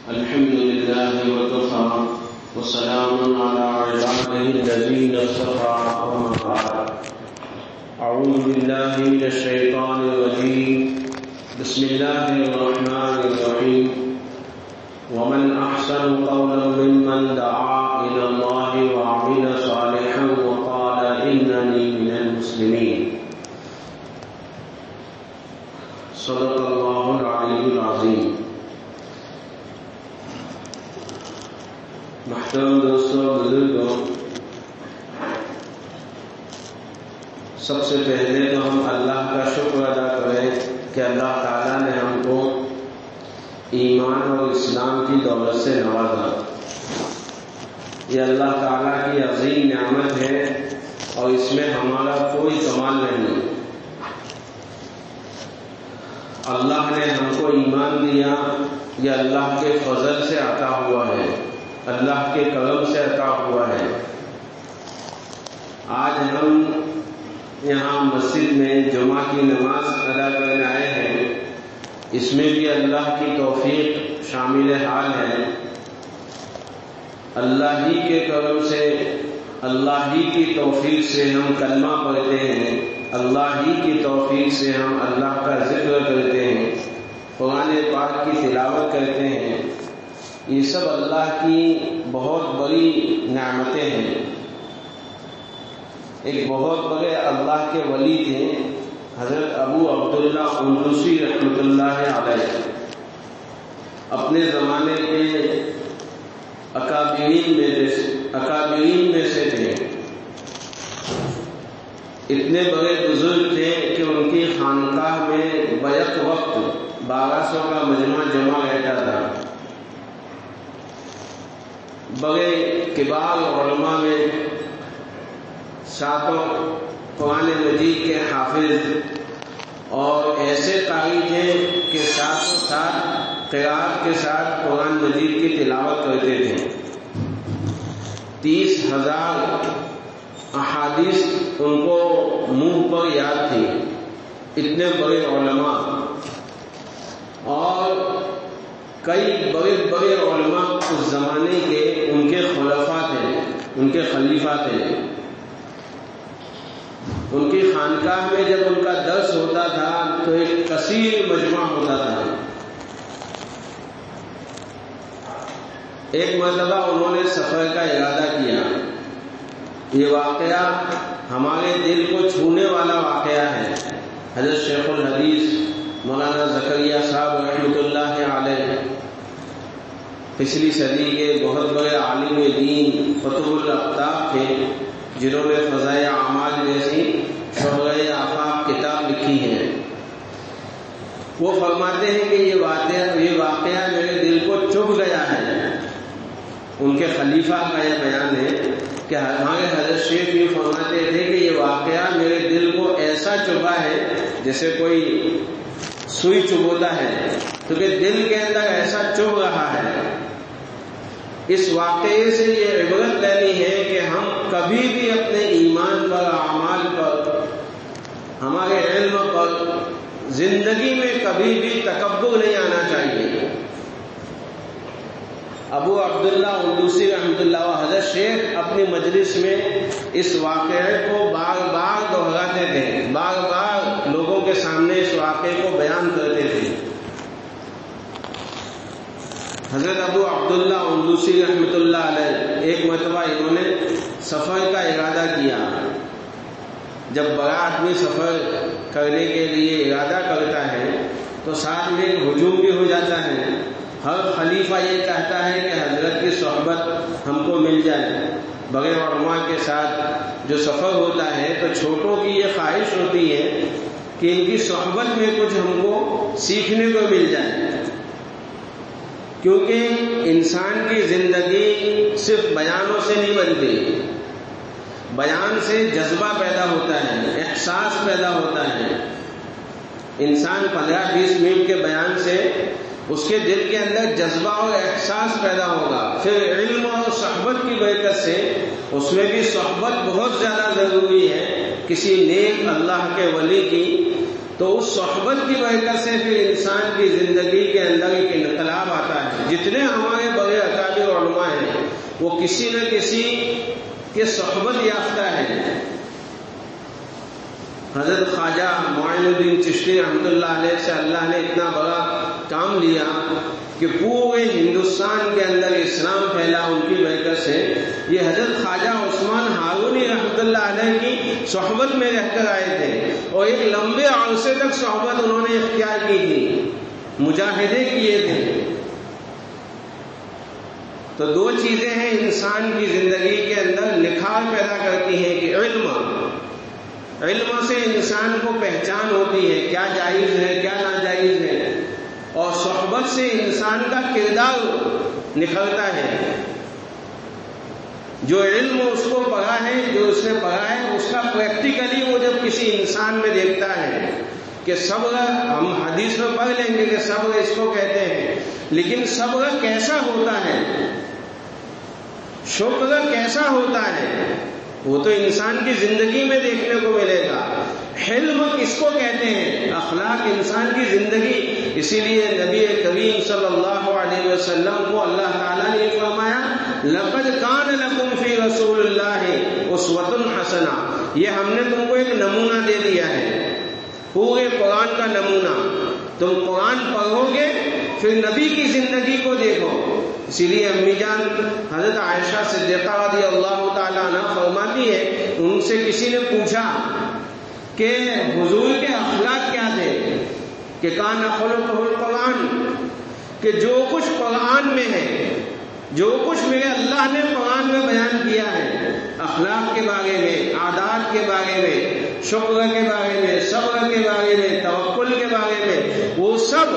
الحمد لله وكفى وسلام على عباده الذين اصطفى وما بعد. أعوذ بالله من الشيطان الرجيم. بسم الله الرحمن الرحيم. ومن أحسن قولا ممن دعا إلى الله وعمل صالحا وقال إنني من المسلمين. صدق الله العلي العظيم. محترم دوستوں، بزرگوں، سب سے پہلے تو ہم اللہ کا شکر ادا کریں کہ اللہ تعالیٰ نے ہم کو ایمان اور اسلام کی دولت سے نوازا. یہ اللہ تعالیٰ کی عظیم نعمت ہے اور اس میں ہمارا کوئی کمال نہیں. اللہ نے ہم کو ایمان دیا، یہ اللہ کے فضل سے عطا ہوا ہے، اللہ کے کرم سے عطا ہوا ہے. آج ہم یہاں مسجد میں جمعہ کی نماز ادا کرنے آئے ہیں. اس میں بھی اللہ کی توفیق شامل حال ہے. اللہ ہی کے کرم سے، اللہ ہی کی توفیق سے ہم کلمہ پڑھتے ہیں، اللہ ہی کی توفیق سے ہم اللہ کا ذکر کرتے ہیں، قرآن پاک کی تلاوت کرتے ہیں. یہ سب اللہ کی بہت بڑی نعمتیں ہیں. ایک بہت بڑے اللہ کے ولی تھے حضرت ابو عبداللہ اندلسی رحمۃ اللہ علیہ. اپنے زمانے کے اکابرین میں سے تھے. اتنے بڑے بزرگ تھے کہ ان کی خانقاہ میں بیک وقت 1200 کا مجمع جمع رہتا تھا. بڑے کبار علماء میں ساتوں قرآن مجید کے حافظ اور ایسے قاری تھے کہ ساتوں ساتھ قرات کے ساتھ قرآن مجید کی تلاوت کرتے تھے. 30,000 احادیث ان کو منہ پر یاد تھی. اتنے بڑے علماء اور کئی بڑے بڑے علماء اس زمانے کے ان کے خلفاء تھے، ان کے خلیفہ تھے. ان کی خانقاہ میں جب ان کا درس ہوتا تھا تو ایک کثیر مجمع ہوتا تھا. ایک مرتبہ انہوں نے سفر کا ارادہ کیا. یہ واقعہ ہمارے دل کو چھونے والا واقعہ ہے. حضرت شیخ الحدیث مولانا زکریا صاحب رحمۃ اللہ علیہ پچھلی صدی کے بہت بڑے عالم دین قطب الاقطاب تھے، جنہوں نے فضائل اعمال جیسی شہرۂ آفاق کتاب لکھی ہے. وہ فرماتے ہیں کہ یہ واقعہ میرے دل کو چبھ گیا ہے. ان کے خلیفہ کا یہ بیان ہے کہ ہمارے حضرت شیخ یہ فرماتے تھے کہ یہ واقعہ میرے دل کو ایسا چبھا ہے جیسے کوئی سوئی چبھوتا ہے، کیونکہ دل کے اندر ایسا چبھ رہا ہے. اس واقعے سے یہ عبرت لینی ہے کہ ہم کبھی بھی اپنے ایمان پر، اعمال پر، ہمارے علم پر، زندگی میں کبھی بھی تکبر نہیں آنا چاہیے. ابو عبداللہ اندلسی رحمۃ اللہ حضرت شیخ اپنی مجلس میں اس واقعے کو بار بار دہراتے تھے، بار بار لوگوں کے سامنے اس واقعے کو بیان کرتے تھے. حضرت ابو عبداللہ اندلسی رحمۃ اللہ علیہ ایک مرتبہ انہوں نے سفر کا ارادہ کیا. جب بڑا آدمی سفر کرنے کے لیے ارادہ کرتا ہے تو ساتھ میں ایک ہجوم بھی ہو جاتا ہے. ہر خلیفہ یہ چاہتا ہے کہ حضرت کی صحبت ہم کو مل جائے. بڑے علماء کے ساتھ جو سفر ہوتا ہے تو چھوٹوں کی یہ خواہش ہوتی ہے کہ ان کی صحبت میں کچھ ہم کو سیکھنے کو مل جائے، کیونکہ انسان کی زندگی صرف بیانوں سے نہیں بنتی. بیان سے جذبہ پیدا ہوتا ہے، احساس پیدا ہوتا ہے. انسان 15-20 منٹ کے بیان سے اس کے دل کے اندر جذبہ اور احساس پیدا ہوگا. پھر علم اور صحبت کی برکت سے اس میں بھی صحبت بہت زیادہ ضروری ہے کسی نیک اللہ کے ولی کی. تو اس صحبت کی برکت سے پھر انسان کی زندگی کے اندر ایک انقلاب آتا ہے. جتنے ہمارے بڑے اکابر علماء ہیں وہ کسی نہ کسی کے صحبت یافتہ ہیں. حضرت خواجہ معین الدین چشتی رحمۃ اللہ علیہ سے اللہ نے اتنا بڑا کام لیا کہ پورے ہندوستان کے اندر اسلام پھیلا ان کی برکت سے. یہ حضرت خواجہ عثمان ہارونی رحمۃ اللہ علیہ کی صحبت میں رہ کر آئے تھے اور ایک لمبے عرصے تک صحبت انہوں نے اختیار کی تھی، مجاہدے کیے تھے. تو دو چیزیں ہیں انسان کی زندگی کے اندر نکھار پیدا کرتی ہیں کہ علم سے انسان کو پہچان ہوتی ہے کیا جائز ہے کیا ناجائز ہے، اور صحبت سے انسان کا کردار نکھرتا ہے. جو علم اس کو پڑھا ہے، جو اس نے پڑھا ہے، اس کا پریکٹیکلی وہ جب کسی انسان میں دیکھتا ہے کہ صبر، ہم حدیث میں پڑھ لیں گے کہ صبر اس کو کہتے ہیں، لیکن صبر کیسا ہوتا ہے، شکر کیسا ہوتا ہے، وہ تو انسان کی زندگی میں دیکھنے کو ملے گا. حلم کس کو کہتے ہیں، اخلاق انسان کی زندگی. اسی لیے نبی کریم صلی اللہ علیہ وسلم کو اللہ تعالیٰ نے فرمایا لقد کان لکم فی رسول اللہ اسوۃ حسنہ. یہ ہم نے تم کو ایک نمونہ دے دیا ہے، پورے قرآن کا نمونہ. تم قرآن پڑھو گے پھر نبی کی زندگی کو دیکھو. اسی لیے امی جان حضرت عائشہ صدیقہ رضی اللہ تعالیٰ عنہ فرماتی ہے، ان سے کسی نے پوچھا کہ حضور کے اخلاق کیا تھے، کہ کان خلقہ القرآن، کہ جو کچھ قرآن میں ہے، جو کچھ میرے اللہ نے قرآن میں بیان کیا ہے اخلاق کے بارے میں، عادات کے بارے میں، شکر کے بارے میں، صبر کے بارے میں، توکل کے بارے میں، وہ سب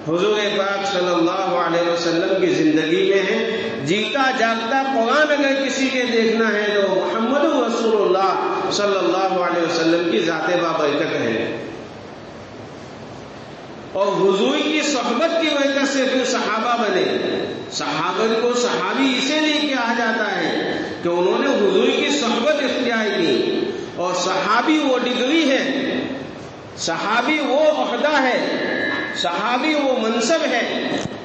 حضور پاک صلی اللہ علیہ وسلم کی زندگی میں ہے. جیتا جاگتا قرآن اگر کسی کے دیکھنا ہے تو محمد رسول اللہ صلی اللہ علیہ وسلم کی ذات بابرکت ہے. اور حضور کی صحبت کی وجہ سے پھر صحابہ بنے. صحابہ کو صحابی اسے لیے کہا جاتا ہے کہ انہوں نے حضور کی صحبت اختیار کی. اور صحابی وہ ڈگری ہے، صحابی وہ عہدہ ہے، صحابی وہ منصب ہے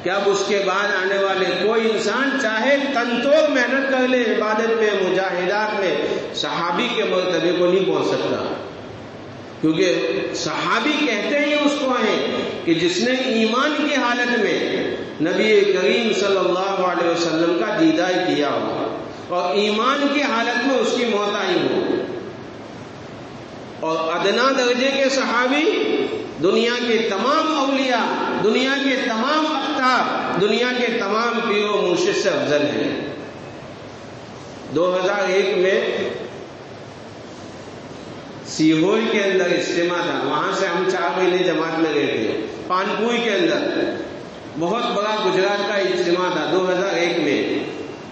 کہ اب اس کے بعد آنے والے کوئی انسان چاہے تنتور محنت کر لے عبادت میں، مجاہدات میں، صحابی کے مرتبے کو نہیں پہنچ سکتا. کیونکہ صحابی کہتے ہی اس کو ہیں کہ جس نے ایمان کی حالت میں نبی کریم صلی اللہ علیہ وسلم کا دیدار کیا ہو اور ایمان کی حالت میں اس کی موت آئی ہو. اور ادنا درجے کے صحابی دنیا کے تمام اولیاء، دنیا کے تمام اقطاب، دنیا کے تمام پیر و مرشد سے افضل ہیں. 2001 میں سیہور کے اندر اجتماع تھا، وہاں سے ہم 4 مہینے جماعت میں گئے تھے. پانپور کے اندر بہت بڑا گجرات کا اجتماع تھا 2001 میں،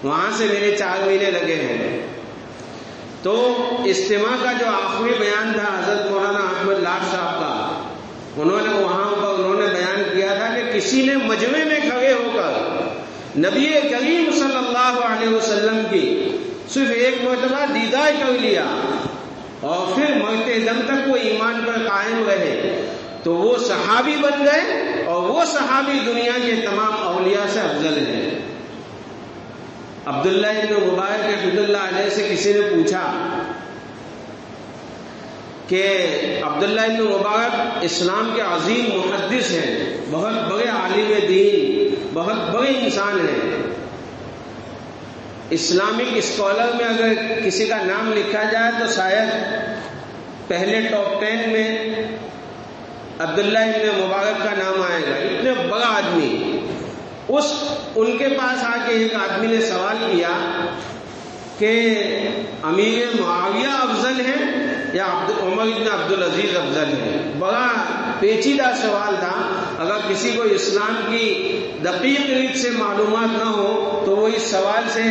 وہاں سے میرے 4 مہینے لگے ہیں. تو اجتماع کا جو آخری بیان تھا حضرت مولانا احمد لاٹ صاحب کا، انہوں نے وہاں پر انہوں نے بیان کیا تھا کہ کسی نے مجمع میں کھڑے ہو کر نبی کریم صلی اللہ علیہ وسلم کی صرف ایک مرتبہ دیدار کر لیا اور پھر مرتے دم تک وہ ایمان پر قائم رہے تو وہ صحابی بن گئے، اور وہ صحابی دنیا کے تمام اولیاء سے افضل ہیں. عبداللہ ابن مبارک رحمۃ اللہ علیہ سے کسی نے پوچھا کہ عبداللہ ابن مبارک اسلام کے عظیم محدث ہیں، بہت بڑے عالم دین، بہت بڑے انسان ہیں، اسلامک اسکالر میں اگر کسی کا نام لکھا جائے تو شاید پہلے ٹاپ 10 میں عبداللہ ابن مبارک کا نام آئے گا. اتنے بڑا آدمی. ان کے پاس آ کے ایک آدمی نے سوال کیا کہ امیر معاویہ افضل ہیں یا عمر بن عبدالعزیز افضل ہیں. بڑا پیچیدہ سوال تھا. اگر کسی کو اسلام کی دقیق ریت سے معلومات نہ ہو تو وہ اس سوال سے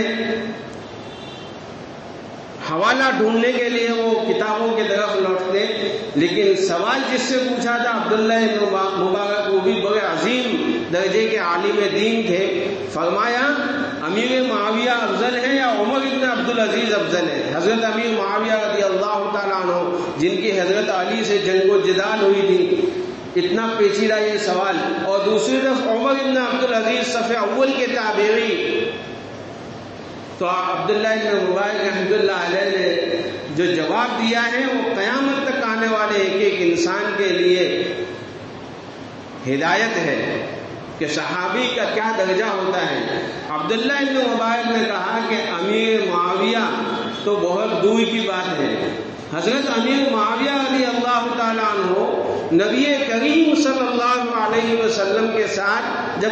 حوالہ ڈھونڈنے کے لیے وہ کتابوں کی طرف لوٹتے. لیکن سوال جس سے پوچھا تھا عبداللہ ابن مبارک، وہ بھی بڑے عظیم درجے کے عالم دین تھے. فرمایا امیر معاویہ افضل ہے یا عمر بن عبدالعزیز افضل ہے؟ حضرت امیر معاویہ رضی اللہ تعالیٰ عنہ جن کی حضرت علی سے جنگ و جدال ہوئی تھی، اتنا پیچیدہ یہ سوال. اور دوسری طرف عمر بن عبدالعزیز صف اول کے تابعی، تو عبداللہ بن مبارک رحمۃ اللہ علیہ نے جو جواب دیا ہے وہ قیامت تک آنے والے ایک ایک انسان کے لیے ہدایت ہے کہ صحابی کا کیا درجہ ہوتا ہے. عبداللہ بن مبارک نے کہا کہ امیر معاویہ تو بہت دور کی بات ہے. حضرت امیر معاویہ رضی اللہ تعالیٰ عنہ نبی کریم صلی اللہ علیہ وسلم کے ساتھ جب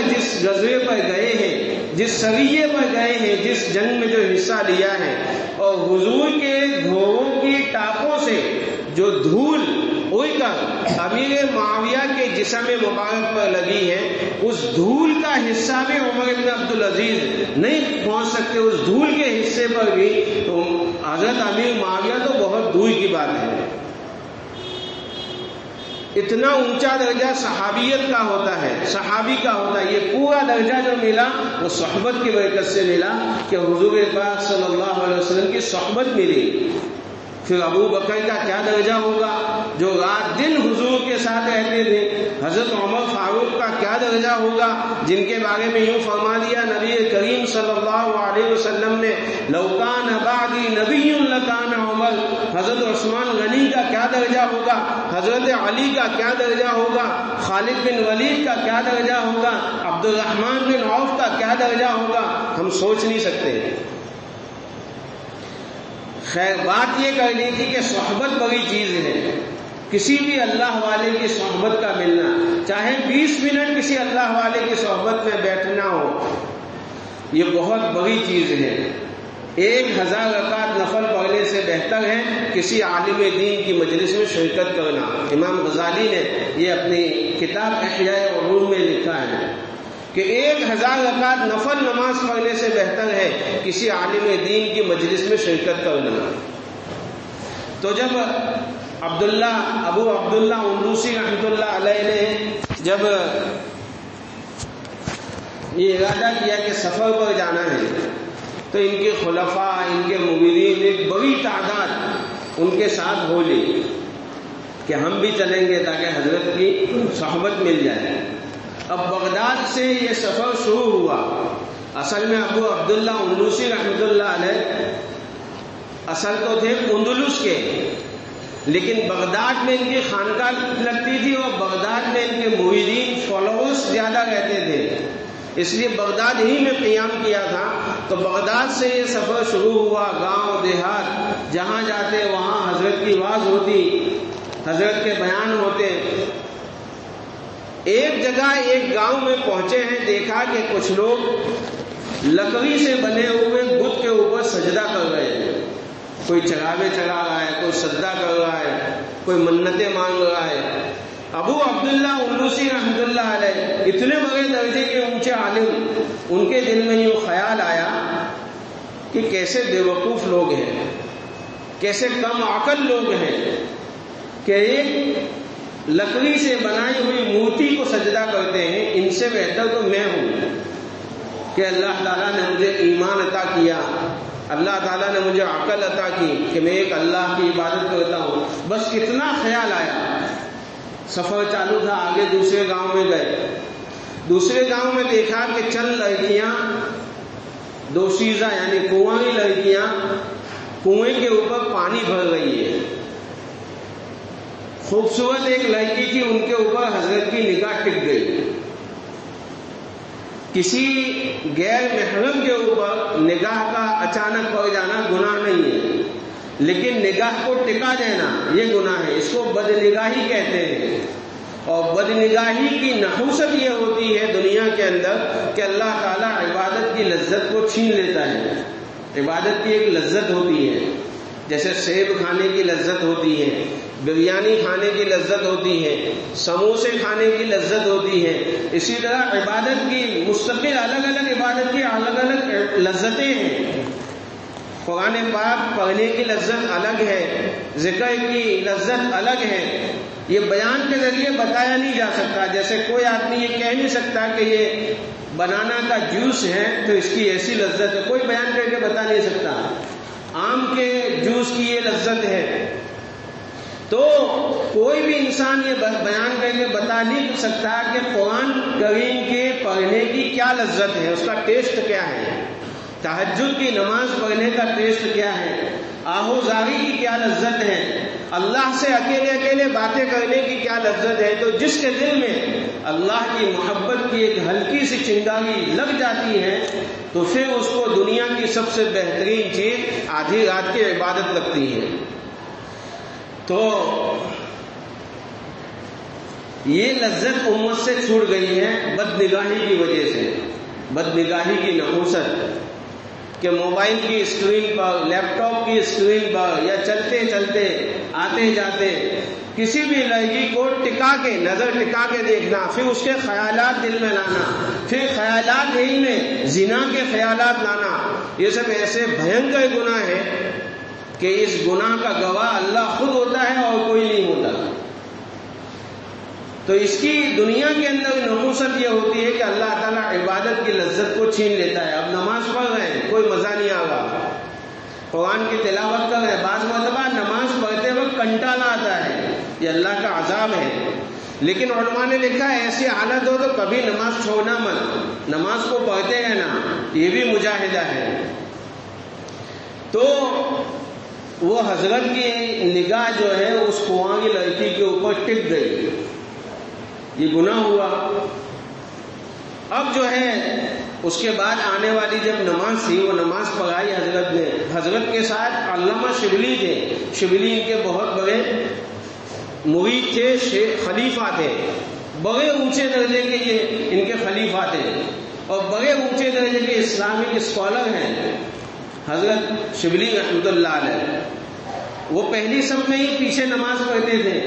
جس غزوے پر گئے ہیں، جس سریے پر گئے ہیں، جس جنگ میں جو حصہ لیا ہے، اور حضور کے گھوڑوں کی ٹاپوں سے جو دھول اڑ کر امیر معاویہ کے جسم مبارک پر لگی ہے، اس دھول کا حصہ بھی عمر بن عبدالعزیز نہیں پہنچ سکتے. اس دھول کے حصے پر بھی تو حضرت امیر معاویہ تو بہت دور کی بات ہے. اتنا اونچا درجہ صحابیت کا ہوتا ہے، صحابی کا ہوتا ہے. یہ پورا درجہ جو ملا وہ صحبت کی برکت سے ملا کہ حضور پاک صلی اللہ علیہ وسلم کی صحبت ملی. پھر ابو بکر کا کیا درجہ ہوگا جو رات دن حضور کے ساتھ رہتے تھے. حضرت عمر فاروق کا کیا درجہ ہوگا جن کے بارے میں یوں فرما دیا نبی کریم صلی اللہ علیہ وسلم نے لو کان بعدی نبی لکان عمر. حضرت عثمان غنی کا کیا درجہ ہوگا، حضرت علی کا کیا درجہ ہوگا، خالد بن ولید کا کیا درجہ ہوگا، عبد الرحمن بن عوف کا کیا درجہ ہوگا، ہم سوچ نہیں سکتے. خیر بات یہ کر لی تھی کہ صحبت بڑی چیز ہے. کسی بھی اللہ والے کی صحبت کا ملنا، چاہے 20 منٹ کسی اللہ والے کی صحبت میں بیٹھنا ہو، یہ بہت بڑی چیز ہے. 1000 رکعت نفل پڑھنے سے بہتر ہے کسی عالم دین کی مجلس میں شرکت کرنا. امام غزالی نے یہ اپنی کتاب احیاء علوم میں لکھا ہے کہ 1000 رکعت نفل نماز پڑھنے سے بہتر ہے کسی عالم دین کی مجلس میں شرکت کرنا. تو جب ابو عبداللہ اندوسی رحمۃ اللہ علیہ نے جب یہ ارادہ کیا کہ سفر پر جانا ہے تو ان کے خلفاء، ان کے مریدین ایک بڑی تعداد ان کے ساتھ ہو لی کہ ہم بھی چلیں گے تاکہ حضرت کی صحبت مل جائے. اب بغداد سے یہ سفر شروع ہوا. اصل میں ابو عبداللہ اندلسی رحمۃ اللہ علیہ اصل تو تھے اندلس کے، لیکن بغداد میں ان کی خانقاہ لگتی تھی اور بغداد میں ان کے مریدین فالوورز زیادہ رہتے تھے، اس لیے بغداد ہی میں قیام کیا تھا. تو بغداد سے یہ سفر شروع ہوا. گاؤں دیہات جہاں جاتے وہاں حضرت کی آواز ہوتی، حضرت کے بیان ہوتے. ایک جگہ ایک گاؤں میں پہنچے ہیں، دیکھا کہ کچھ لوگ لکڑی سے بنے ہوئے بت کے اوپر سجدہ کر رہے ہیں. کوئی چڑھاوے چڑھا رہا ہے، کوئی سجدہ کر رہا ہے، کوئی منتیں مانگ رہا ہے. ابو عبداللہ اندوسی رحمۃ اللہ علیہ اتنے بڑے درجے کے اونچے عالم، ان کے دل میں یہ خیال آیا کہ کیسے بیوقوف لوگ ہیں، کیسے کم عقل لوگ ہیں کہ ایک لکڑی سے بنائی ہوئی مورتی کو سجدہ کرتے ہیں. ان سے بہتر تو میں ہوں کہ اللہ تعالیٰ نے مجھے ایمان عطا کیا، اللہ تعالیٰ نے مجھے عقل عطا کی کہ میں ایک اللہ کی عبادت کرتا ہوں. بس کتنا خیال آیا. سفر چالو تھا، آگے دوسرے گاؤں میں گئے. دوسرے گاؤں میں دیکھا کہ چند لڑکیاں دوشیزہ یعنی کنواں لڑکیاں کنویں کے اوپر پانی بھر رہی ہے. خوبصورت ایک لڑکی تھی، ان کے اوپر حضرت کی نگاہ ٹک گئی. کسی غیر محرم کے اوپر نگاہ کا اچانک پڑ جانا گناہ نہیں ہے، لیکن نگاہ کو ٹکا دینا یہ گناہ ہے. اس کو بدنگاہی کہتے ہیں. اور بدنگاہی کی نحوست یہ ہوتی ہے دنیا کے اندر کہ اللہ تعالیٰ عبادت کی لذت کو چھین لیتا ہے. عبادت کی ایک لذت ہوتی ہے، جیسے سیب کھانے کی لذت ہوتی ہے، بریانی کھانے کی لذت ہوتی ہے، سموسے کھانے کی لذت ہوتی ہے. اسی طرح عبادت کی مستقل الگ الگ عبادت کی الگ الگ لذتیں ہیں. قرآن پاک پڑھنے کی لذت الگ ہے، ذکر کی لذت الگ ہے. یہ بیان کے ذریعے بتایا نہیں جا سکتا. جیسے کوئی آدمی یہ کہہ نہیں سکتا کہ یہ بنانا کا جوس ہے تو اس کی ایسی لذت ہے، کوئی بیان کر کے بتا نہیں سکتا. آم کے جوس کی یہ لذت ہے، تو کوئی بھی انسان یہ بیان کر کے بتا نہیں سکتا کہ قرآن کریم کے پڑھنے کی کیا لذت ہے، اس کا ٹیسٹ کیا ہے، تہجد کی نماز پڑھنے کا ٹیسٹ کیا ہے، آہوزاری کی کیا لذت ہے، اللہ سے اکیلے اکیلے باتیں کرنے کی کیا لذت ہے۔ تو جس کے دل میں اللہ کی محبت کی ایک ہلکی سی چنگاری لگ جاتی ہے تو پھر اس کو دنیا کی سب سے بہترین چیز آدھی رات کی عبادت لگتی ہے۔ تو یہ لذت امت سے چھوٹ گئی ہے بد نگاہی کی وجہ سے، بد نگاہی کی نحوست، کہ موبائل کی اسکرین پر، لیپ ٹاپ کی اسکرین پر یا چلتے چلتے آتے جاتے کسی بھی لڑکی کو ٹکا کے نظر ٹکا کے دیکھنا، پھر اس کے خیالات دل میں لانا، پھر خیالات ہی میں زنا کے خیالات لانا، یہ سب ایسے بھینکر گناہ ہے کہ اس گناہ کا گواہ اللہ خود ہوتا ہے اور کوئی نہیں ہوتا۔ تو اس کی دنیا کے اندر نحوست یہ ہوتی ہے کہ اللہ تعالیٰ عبادت کی لذت کو چھین لیتا ہے۔ اب نماز پڑھ رہے ہیں، کوئی مزہ نہیں آ رہا، قرآن کی تلاوت کر رہے ہیں، بعض مرتبہ نماز پڑھتے وقت کنٹالا آتا ہے، یہ اللہ کا عذاب ہے۔ لیکن علماء نے لکھا ہے ایسی حالت ہو تو کبھی نماز چھوڑنا مت، نماز کو پڑھتے رہنا، یہ بھی مجاہدہ ہے۔ تو وہ حضرت کی نگاہ جو ہے اس کنواں کی لڑکی کے اوپر ٹک گئی، یہ گناہ ہوا۔ اب جو ہے اس کے بعد آنے والی جب نماز تھی، وہ نماز پڑھائی حضرت نے، حضرت کے ساتھ علامہ شبلی تھے، شبلی ان کے بہت بڑے مرید تھے، خلیفہ تھے، بڑے اونچے درجے کے یہ ان کے خلیفہ تھے اور بڑے اونچے درجے کے اسلامک اسکالر ہیں حضرت شبلی رحمۃ اللہ علیہ۔ وہ پہلی صف میں ہی پیچھے نماز پڑھتے تھے،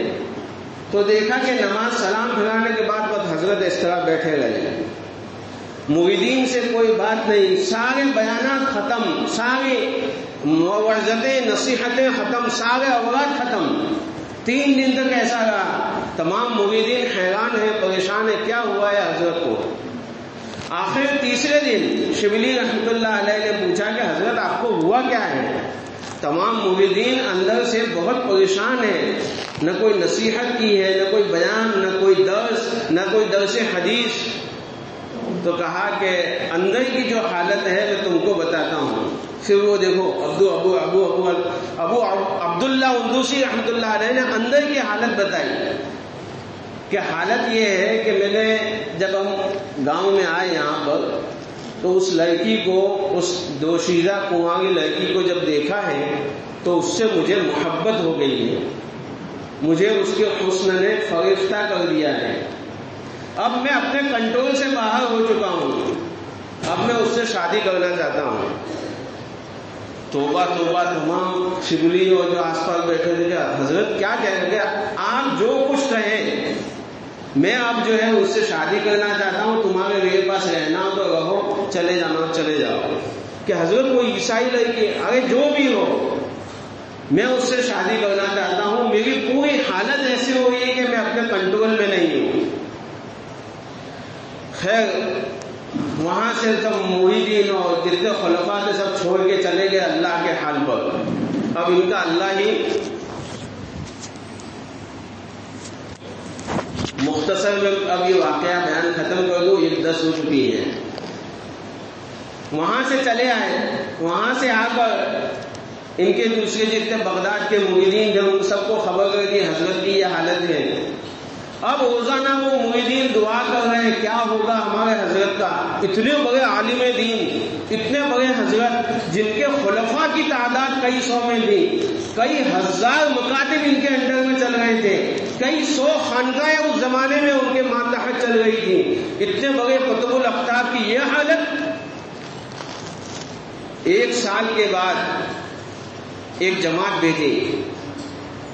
تو دیکھا کہ نماز سلام پھرانے کے بعد حضرت اس طرح بیٹھے رہے، مریدین سے کوئی بات نہیں، سارے بیانات ختم، سارے موعظتیں نصیحتیں ختم، سارے اوراد ختم۔ 3 دن تک ایسا رہا، تمام مریدین حیران ہیں، پریشان ہیں، کیا ہوا ہے حضرت کو۔ آخر تیسرے دن شبلی رحمۃ اللہ علیہ نے پوچھا کہ حضرت آپ کو ہوا کیا ہے؟ تمام مریدین اندر سے بہت پریشان ہیں، نہ کوئی نصیحت کی ہے، نہ کوئی بیان، نہ کوئی درس، نہ کوئی درس حدیث۔ تو کہا کہ اندر کی جو حالت ہے میں تم کو بتاتا ہوں۔ پھر وہ دیکھو ابو عبداللہ اندوسی رحمۃ اللہ علیہ نے اندر کی حالت بتائی کہ حالت یہ ہے کہ میں نے جب ہم گاؤں میں آئے یہاں پر تو اس لڑکی کو، اس دوشیزہ کنواں کی لڑکی کو جب دیکھا ہے تو اس سے مجھے محبت ہو گئی ہے، مجھے اس کے حسن نے فریفتہ کر دیا ہے۔ اب میں اپنے کنٹرول سے باہر ہو چکا ہوں، اب میں اس سے شادی کرنا چاہتا ہوں۔ توبہ توبہ، تمام شبلی اور جو آس پاس بیٹھے تھے، حضرت کیا کہیں گے؟ آپ جو کچھ کہیں، میں اب جو ہے اس سے شادی کرنا چاہتا ہوں، تمہارے میرے پاس رہنا ہو تو رہو، چلے جانا چلے جاؤ۔ کہ حضرت وہ عیسائی لڑکی، ارے جو بھی ہو، میں اس سے شادی کرنا چاہتا ہوں، میری پوری حالت ایسی ہو رہی ہے کہ میں اپنے کنٹرول میں نہیں ہوں۔ خیر وہاں سے سب مریدین اور جتنے خلفاء تھے سب چھوڑ کے چلے گئے اللہ کے حال پر۔ اب ان کا اللہ ہی مختصر میں اب یہ واقعہ بیان ختم کر دوں، 10 ہو چکی ہے۔ وہاں سے چلے آئے، وہاں سے آ کر ان کے دوسرے جتنے بغداد کے مریدین تھے ان سب کو خبر کر دی حضرت کی یہ حالت ہے۔ اب روزانہ وہ مریدین دعا کر رہے ہیں کیا ہوگا ہمارے حضرت کا۔ اتنے بڑے عالم دین، اتنے بڑے حضرت جن کے خلفاء کی تعداد کئی سو میں تھی، کئی ہزار مکاتب ان کے انڈر میں چل رہے تھے، کئی 100 خانقاہیں اس زمانے میں ان کے ماتحت چل رہی تھی، اتنے بڑے قطب الاقطاب کی یہ حالت۔ 1 سال کے بعد ایک جماعت بھیجی،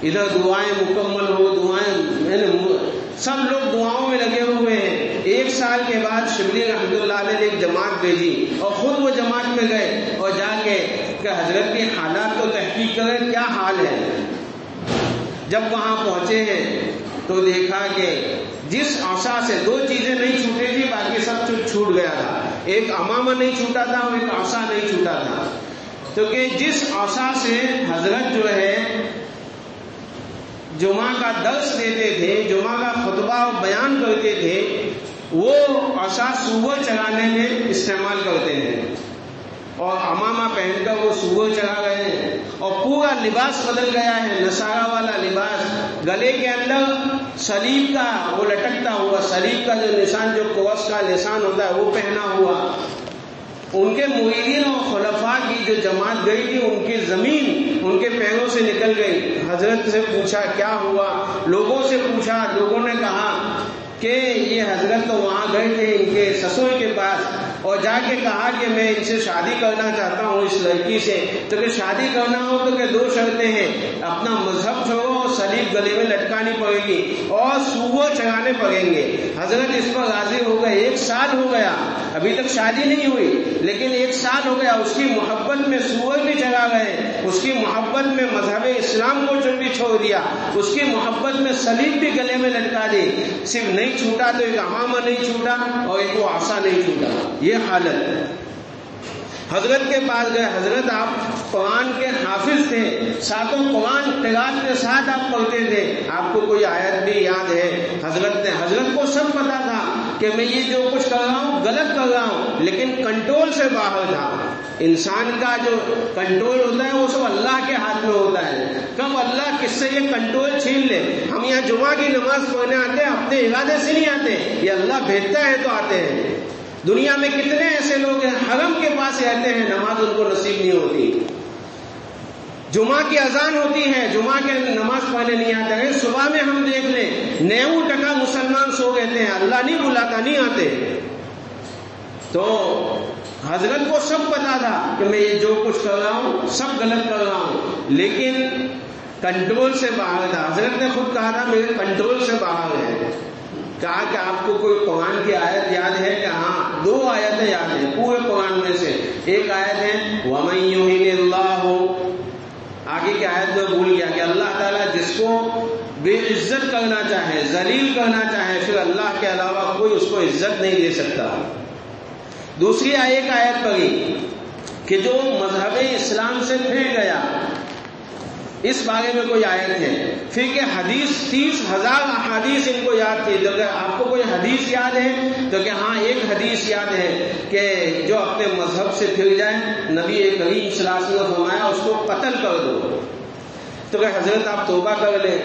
ادھر دعائیں مکمل ہو، دعائیں سب لوگ دعاؤں میں لگے ہوئے ہیں۔ 1 سال کے بعد شبلی رحمۃ اللہ علیہ نے ایک جماعت بھیجی اور خود وہ جماعت میں گئے اور جا کے کہ حضرت کے حالات کو تحقیق کریں کیا حال ہے۔ جب وہاں پہنچے ہیں تو دیکھا کہ جس عصا سے 2 چیزیں نہیں چھوٹی تھی باقی سب چھوٹ گیا تھا، ایک امامہ نہیں چھوٹا تھا اور ایک عصا نہیں چھوٹا تھا۔ تو کہ جس عصا سے حضرت جو ہے جمعہ کا درس دیتے تھے، جمعہ کا خطبہ بیان کرتے تھے، وہ عصا سور چلانے میں استعمال کرتے ہیں اور امامہ پہن کر وہ سور چلا رہے ہیں اور پورا لباس بدل گیا ہے، نصارہ والا لباس، گلے کے اندر صلیب کا وہ لٹکتا ہوا، صلیب کا جو نشان، جو کروس کا نشان ہوتا ہے وہ پہنا ہوا۔ ان کے مریدین اور خلفاء کی جو جماعت گئی تھی، ان کی زمین ان کے پیروں سے نکل گئی۔ حضرت سے پوچھا کیا ہوا، لوگوں سے پوچھا، لوگوں نے کہا کہ یہ حضرت تو وہاں گئے تھے ان کے سسر کے پاس اور جا کے کہا کہ میں ان سے شادی کرنا چاہتا ہوں، اس لڑکی سے، تو کہ شادی کرنا ہو تو کہ 2 شرطیں ہیں، اپنا مذہب چھوڑو اور صلیب گلے میں لٹکانی پڑے گی اور سور چڑھانے پڑیں گے۔ حضرت اس پر راضی ہو گئے۔ 1 سال ہو گیا، ابھی تک شادی نہیں ہوئی، لیکن 1 سال ہو گیا، اس کی محبت میں سور بھی چڑھا گئے، اس کی محبت میں مذہب اسلام کو بھی چھوڑ دیا، اس کی محبت میں صلیب بھی گلے میں لٹکا دی۔ صرف نہیں چھوٹا تو ایک امامہ نہیں چھوٹا اور ایک وہ عصا نہیں چھوٹا، یہ حالت۔ حضرت کے پاس گئے، حضرت آپ قرآن کے حافظ تھے، ساتوں قرآن قرات کے ساتھ آپ پڑھتے تھے، آپ کو کوئی آیت بھی یاد ہے؟ حضرت کو سب پتا تھا کہ میں یہ جو کچھ کر رہا ہوں غلط کر رہا ہوں، لیکن کنٹرول سے باہر تھا۔ انسان کا جو کنٹرول ہوتا ہے وہ سب اللہ کے ہاتھ میں ہوتا ہے، کب اللہ کس سے یہ کنٹرول چھین لے۔ ہم یہاں جمعہ کی نماز پڑھنے آتے ہیں، اپنے ارادے سے نہیں آتے، یہ اللہ بھیجتا ہے تو آتے ہیں۔ دنیا میں کتنے ایسے لوگ ہیں حرم کے پاس رہتے ہیں، نماز ان کو نصیب نہیں ہوتی، جمعہ کی اذان ہوتی ہے، جمعہ کے نماز پڑھنے نہیں آتے ہیں۔ صبح میں ہم دیکھ لیں 90% مسلمان سو رہتے ہیں، اللہ نہیں بلاتا، نہیں آتے۔ تو حضرت کو سب پتا تھا کہ میں یہ جو کچھ کر رہا ہوں سب غلط کر رہا ہوں، لیکن کنٹرول سے باہر تھا۔ حضرت نے خود کہا تھا میرے کنٹرول سے باہر ہے۔ کہا کہ آپ کو کوئی قرآن کی آیت یاد ہے؟ کہ ہاں 2 آیتیں یاد ہیں پورے قرآن میں سے۔ ایک آیت ہے وَمَن يُهِنِ اللَّهُ، آگے کی آیت میں بھول گیا کہ اللہ تعالیٰ جس کو بے عزت کرنا چاہے، ذلیل کرنا چاہے، پھر اللہ کے علاوہ کوئی اس کو عزت نہیں دے سکتا۔ دوسری ایک آیت پڑھی کہ جو مذہب اسلام سے پھر گیا، اس بارے میں کوئی آیت ہے۔ پھر کہ حدیث 30,000 احادیث ان کو یاد تھی۔ اگر آپ کو کوئی حدیث یاد ہے تو کہ ہاں ایک حدیث یاد ہے کہ جو اپنے مذہب سے پھر جائے، نبی کریم صلی اللہ علیہ وسلم نے فرمایا اس کو قتل کر دو۔ تو کہ حضرت آپ توبہ کر لیں،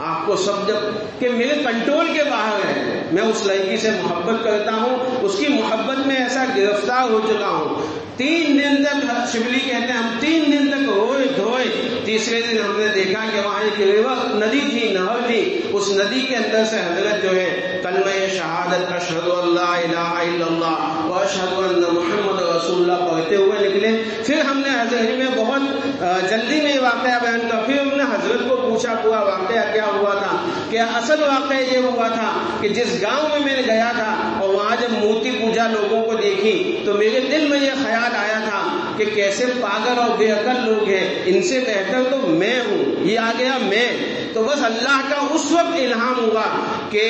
آپ کو سب جب کہ میرے کنٹرول کے باہر ہے، میں اس لڑکی سے محبت کرتا ہوں، اس کی محبت میں ایسا گرفتار ہو چکا ہوں۔ 3 دن تک شبلی کہتے ہیں ہم 3 دن تک روئے دھوئے، تیسرے دن ہم نے دیکھا کہ وہاں ایک ریور ندی تھی، نہر تھی، اس ندی کے اندر سے حضرت جو ہے کلمہ شہادت اشہد ان لا الہ الا اللہ و اشہد ان محمد رسول اللہ پڑھتے ہوئے نکلے۔ پھر ہم نے حضرت میں بہت جلدی میں یہ واقعہ بیان کیا، پھر ہم نے حضرت کو پوچھا پورا واقعہ کیا ہوا تھا، کہ اصل واقعہ یہ ہوا تھا کہ جس گاؤں میں میں گیا تھا اور وہاں جب مورتی پوجا لوگوں کو دیکھی تو میرے دل میں یہ خیال آیا تھا کہ کیسے پاگل اور بے عقل لوگ ہیں، ان سے بہتر تو میں ہوں، یہ آ گیا میں۔ تو بس اللہ کا اس وقت الہام ہوا کہ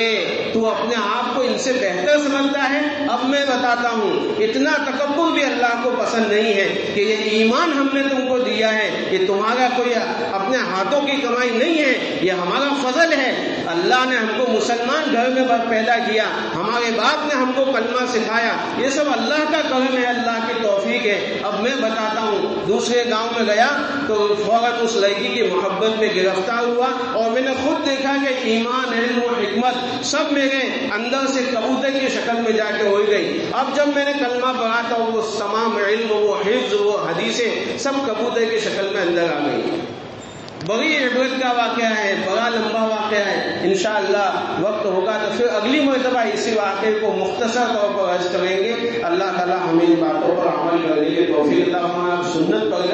تو اپنے آپ کو ان سے بہتر سمجھتا ہے، اب میں بتاتا ہوں اتنا تکبر بھی اللہ کو پسند نہیں ہے کہ یہ ایمان ہم نے تم کو دیا ہے، یہ تمہارا کوئی اپنے ہاتھوں کی کمائی نہیں ہے، یہ ہمارا فضل ہے۔ اللہ نے ہم کو مسلمان گھر میں پیدا کیا، ہمارے باپ نے ہم کو کلمہ سکھایا، یہ سب اللہ کا کرم ہے، اللہ کی توفیق ہے۔ اب میں بتاتا ہوں، دوسرے گاؤں میں گیا تو فوراً اس لڑکی کی محبت میں گرفتار ہوا اور میں نے خود دیکھا کہ ایمان، علم و حکمت سب میرے اندر سے کبوتر کی شکل میں جا کے ہو گئی۔ اب جب میں نے کلمہ پڑھا تو وہ تمام علم، وہ حفظ، وہ حدیثیں سب کبوتر کی شکل میں اندر آ گئی۔ بڑی عبرت کا واقعہ ہے، بڑا لمبا واقعہ ہے، انشاءاللہ وقت ہوگا تو پھر اگلی مرتبہ اسی واقعے کو مختصر طور پر عرض کریں گے۔ اللہ تعالی ہمیں ان باتوں پر عمل کرنے کی توفیق عطا فرمائے۔ سنت پر